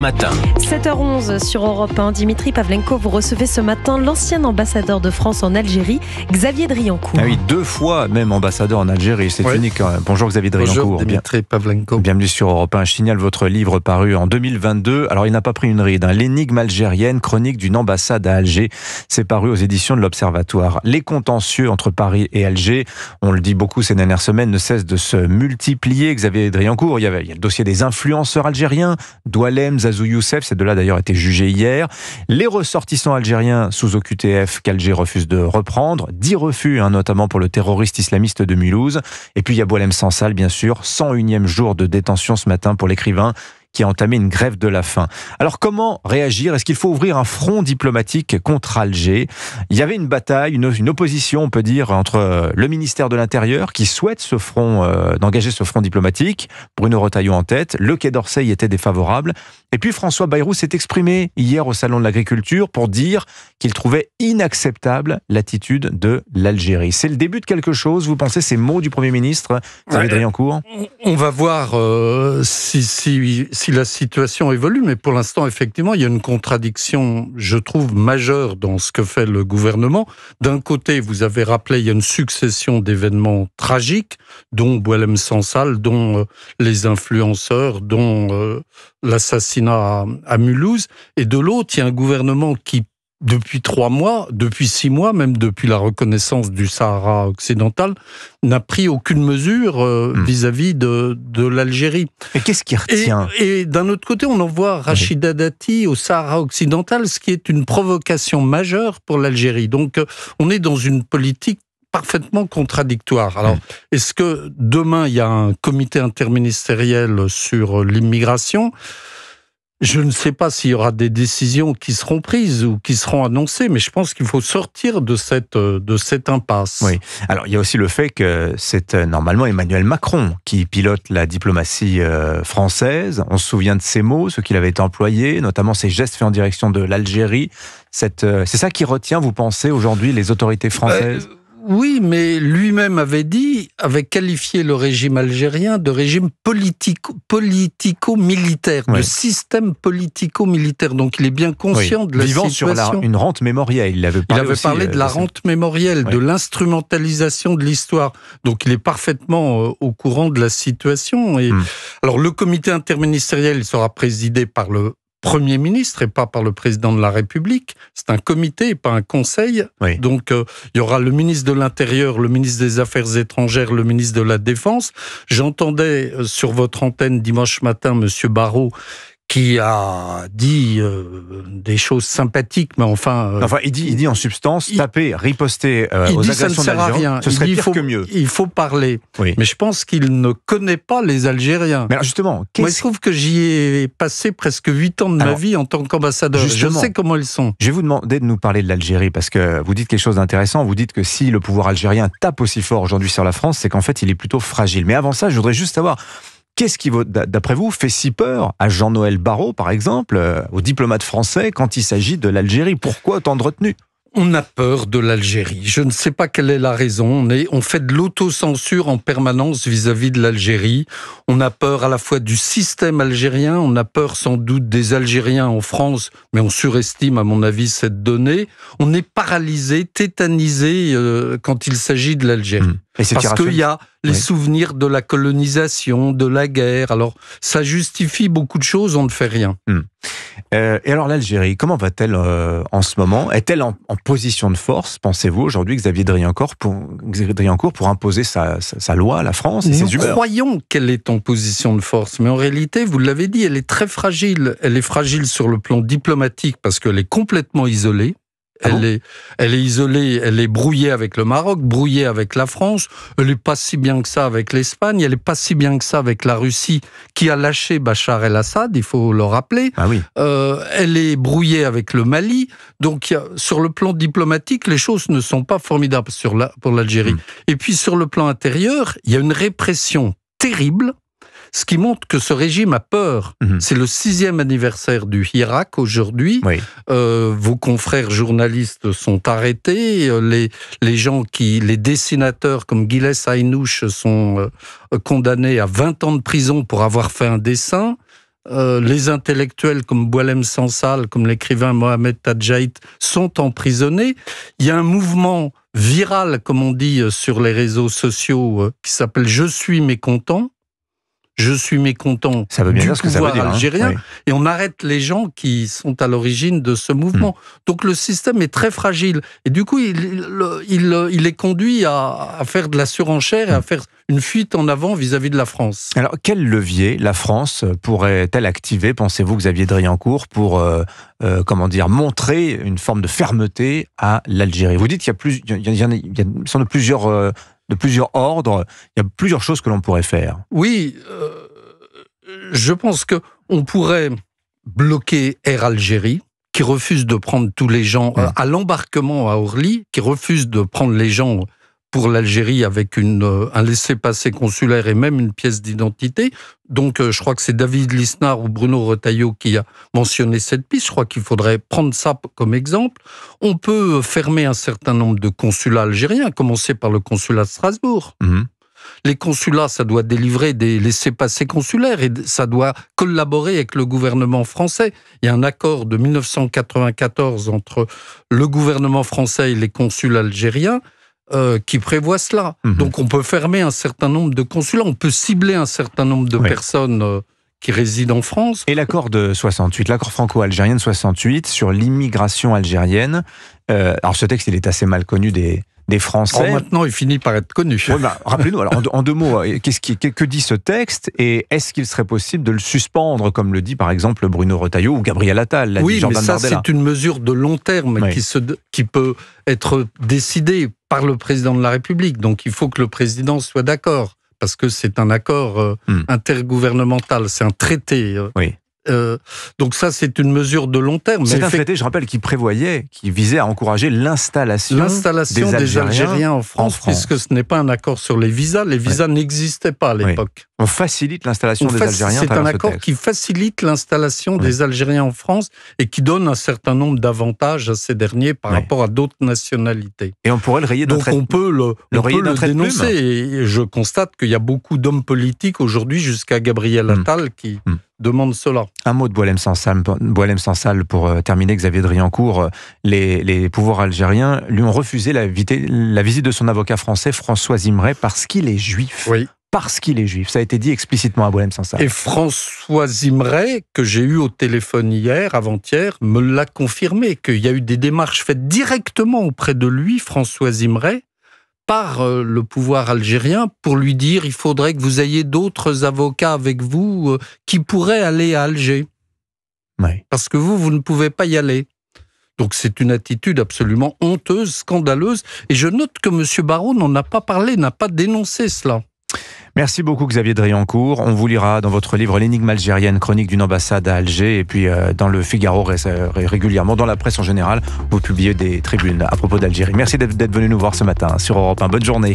Matin. 7h11 sur Europe 1. Dimitri Pavlenko, vous recevez ce matin l'ancien ambassadeur de France en Algérie, Xavier Driancourt. Ah oui, 2 fois même ambassadeur en Algérie, c'est unique. Bonjour Xavier Driancourt. Bonjour Dimitri Pavlenko. Bienvenue sur Europe 1. Je signale votre livre paru en 2022. Alors il n'a pas pris une ride. L'énigme algérienne, chronique d'une ambassade à Alger. C'est paru aux éditions de l'Observatoire. Les contentieux entre Paris et Alger, on le dit beaucoup ces dernières semaines, ne cessent de se multiplier. Xavier Driancourt, il y a le dossier des influenceurs algériens, Doualem, Zazou Youssef, ces deux-là d'ailleurs étaient jugés hier. Les ressortissants algériens sous OQTF qu'Alger refuse de reprendre. 10 refus, notamment pour le terroriste islamiste de Mulhouse. Et puis il y a Boualem Sansal, bien sûr. 101e jour de détention ce matin pour l'écrivain qui a entamé une grève de la faim. Alors comment réagir ? Est-ce qu'il faut ouvrir un front diplomatique contre Alger ? Il y avait une bataille, une opposition, on peut dire, entre le ministère de l'Intérieur qui souhaite d'engager ce front diplomatique, Bruno Retailleau en tête, le Quai d'Orsay y était défavorable, et puis François Bayrou s'est exprimé hier au Salon de l'Agriculture pour dire qu'il trouvait inacceptable l'attitude de l'Algérie. C'est le début de quelque chose, vous pensez, ces mots du Premier ministre, Xavier Driancourt ? On va voir si la situation évolue, mais pour l'instant, effectivement, il y a une contradiction, je trouve, majeure dans ce que fait le gouvernement. D'un côté, vous avez rappelé, il y a une succession d'événements tragiques, dont Boualem Sansal, dont les influenceurs, dont l'assassinat à Mulhouse, et de l'autre, il y a un gouvernement qui, depuis 3 mois, depuis 6 mois, même depuis la reconnaissance du Sahara occidental, n'a pris aucune mesure vis-à-vis de l'Algérie. Et qu'est-ce qui retient ? Et d'un autre côté, on envoie Rachida Dati au Sahara occidental, ce qui est une provocation majeure pour l'Algérie. Donc, on est dans une politique parfaitement contradictoire. Alors, est-ce que demain, il y a un comité interministériel sur l'immigration ? Je ne sais pas s'il y aura des décisions qui seront prises ou qui seront annoncées, mais je pense qu'il faut sortir de cette impasse. Oui. Alors, il y a aussi le fait que c'est normalement Emmanuel Macron qui pilote la diplomatie française. On se souvient de ses mots, ceux qu'il avait employés, notamment ses gestes faits en direction de l'Algérie. C'est ça qui retient, vous pensez, aujourd'hui, les autorités françaises ? Oui, mais lui-même avait qualifié le régime algérien de régime politico-militaire, de système politico-militaire. Donc il est bien conscient de la situation. Vivant sur une rente mémorielle. Il avait parlé de la rente mémorielle, de l'instrumentalisation de l'histoire. Donc il est parfaitement au courant de la situation. Et alors le comité interministériel sera présidé par le Premier ministre et pas par le président de la République. C'est un comité et pas un conseil. Oui. Donc, il y aura le ministre de l'Intérieur, le ministre des Affaires étrangères, le ministre de la Défense. J'entendais sur votre antenne dimanche matin Monsieur Barrot qui a dit des choses sympathiques, mais enfin... il dit en substance, taper, riposter aux agressions d'Algériens, ce serait pire que mieux. Il faut parler. Oui. Mais je pense qu'il ne connaît pas les Algériens. Mais alors justement... Moi, je trouve que j'y ai passé presque 8 ans de ma vie en tant qu'ambassadeur. Je sais comment ils sont. Je vais vous demander de nous parler de l'Algérie, parce que vous dites quelque chose d'intéressant. Vous dites que si le pouvoir algérien tape aussi fort aujourd'hui sur la France, c'est qu'en fait, il est plutôt fragile. Mais avant ça, je voudrais juste savoir... Qu'est-ce qui, d'après vous, fait si peur à Jean-Noël Barrot, par exemple, aux diplomates français, quand il s'agit de l'Algérie ? Pourquoi autant de retenue ? On a peur de l'Algérie. Je ne sais pas quelle est la raison. On fait de l'autocensure en permanence vis-à-vis de l'Algérie. On a peur à la fois du système algérien, on a peur sans doute des Algériens en France, mais on surestime, à mon avis, cette donnée. On est paralysé, tétanisé quand il s'agit de l'Algérie. Parce qu'il y a les souvenirs de la colonisation, de la guerre. Alors, ça justifie beaucoup de choses, on ne fait rien. Et alors l'Algérie, comment va-t-elle en ce moment ? Est-elle en position de force, pensez-vous, aujourd'hui, Xavier Driancourt, pour imposer sa loi à la France et ses humeurs ? Nous croyons qu'elle est en position de force, mais en réalité, vous l'avez dit, elle est très fragile. Elle est fragile sur le plan diplomatique parce qu'elle est complètement isolée. Elle est isolée, elle est brouillée avec le Maroc, brouillée avec la France, elle n'est pas si bien que ça avec l'Espagne, elle n'est pas si bien que ça avec la Russie qui a lâché Bachar el-Assad, il faut le rappeler. Elle est brouillée avec le Mali, donc sur le plan diplomatique, les choses ne sont pas formidables pour l'Algérie. Et puis sur le plan intérieur, il y a une répression terrible. Ce qui montre que ce régime a peur. C'est le 6e anniversaire du Hirak aujourd'hui. Vos confrères journalistes sont arrêtés. Les dessinateurs comme Gilles Aynouch sont condamnés à 20 ans de prison pour avoir fait un dessin. les intellectuels comme Boualem Sansal, comme l'écrivain Mohamed Tadjaït sont emprisonnés. Il y a un mouvement viral, comme on dit sur les réseaux sociaux, qui s'appelle « Je suis mécontent ». Je suis mécontent ça veut bien du dire ce que ça veut pouvoir dire, algérien, oui. Et on arrête les gens qui sont à l'origine de ce mouvement. Donc le système est très fragile. Et du coup, il est conduit à faire de la surenchère et à faire une fuite en avant vis-à-vis de la France. Alors, quel levier la France pourrait-elle activer, pensez-vous, Xavier Driancourt, pour montrer une forme de fermeté à l'Algérie? Vous dites qu'il y a de plusieurs ordres, il y a plusieurs choses que l'on pourrait faire. Oui, je pense qu'on pourrait bloquer Air Algérie, qui refuse de prendre tous les gens à l'embarquement à Orly, qui refuse de prendre les gens pour l'Algérie avec un laissez-passer consulaire et même une pièce d'identité. Donc, je crois que c'est David Lisnard ou Bruno Retailleau qui a mentionné cette piste. Je crois qu'il faudrait prendre ça comme exemple. On peut fermer un certain nombre de consulats algériens, à commencer par le consulat de Strasbourg. Les consulats, ça doit délivrer des laissez-passer consulaires et ça doit collaborer avec le gouvernement français. Il y a un accord de 1994 entre le gouvernement français et les consuls algériens qui prévoit cela. Donc on peut fermer un certain nombre de consulats, on peut cibler un certain nombre de personnes qui résident en France. Et l'accord de 68, l'accord franco-algérien de 68 sur l'immigration algérienne, alors ce texte il est assez mal connu des Français. Maintenant, il finit par être connu. Ouais, rappelez-nous, alors, en deux mots, que dit ce texte et est-ce qu'il serait possible de le suspendre, comme le dit par exemple Bruno Retailleau ou Gabriel Attal, oui, mais ça c'est une mesure de long terme qui peut être décidée par le président de la République. Donc il faut que le président soit d'accord, parce que c'est un accord intergouvernemental, c'est un traité. Donc ça, c'est une mesure de long terme. C'est un traité, je rappelle, qui visait à encourager l'installation des Algériens en France, puisque ce n'est pas un accord sur les visas. Les visas n'existaient pas à l'époque. On facilite l'installation des Algériens. C'est un accord qui facilite l'installation des Algériens en France et qui donne un certain nombre d'avantages à ces derniers par rapport à d'autres nationalités. Et on pourrait le rayer d'un trait. Donc on peut le dénoncer. Et je constate qu'il y a beaucoup d'hommes politiques aujourd'hui, jusqu'à Gabriel Attal, qui demande cela. Un mot de Boualem Sansal pour terminer, Xavier Driancourt. Les pouvoirs algériens lui ont refusé la visite de son avocat français, François Imray, parce qu'il est juif. Oui. Parce qu'il est juif. Ça a été dit explicitement à Boualem Sansal. Et François Imray, que j'ai eu au téléphone avant-hier, me l'a confirmé, qu'il y a eu des démarches faites directement auprès de lui, François Imray, par le pouvoir algérien pour lui dire il faudrait que vous ayez d'autres avocats avec vous qui pourraient aller à Alger. Parce que vous ne pouvez pas y aller. Donc c'est une attitude absolument honteuse, scandaleuse. Et je note que M. Barrot n'en a pas parlé, n'a pas dénoncé cela. Merci beaucoup Xavier Driancourt. On vous lira dans votre livre L'énigme algérienne, chronique d'une ambassade à Alger, et puis dans le Figaro régulièrement, dans la presse en général, vous publiez des tribunes à propos d'Algérie. Merci d'être venu nous voir ce matin sur Europe 1. Bonne journée.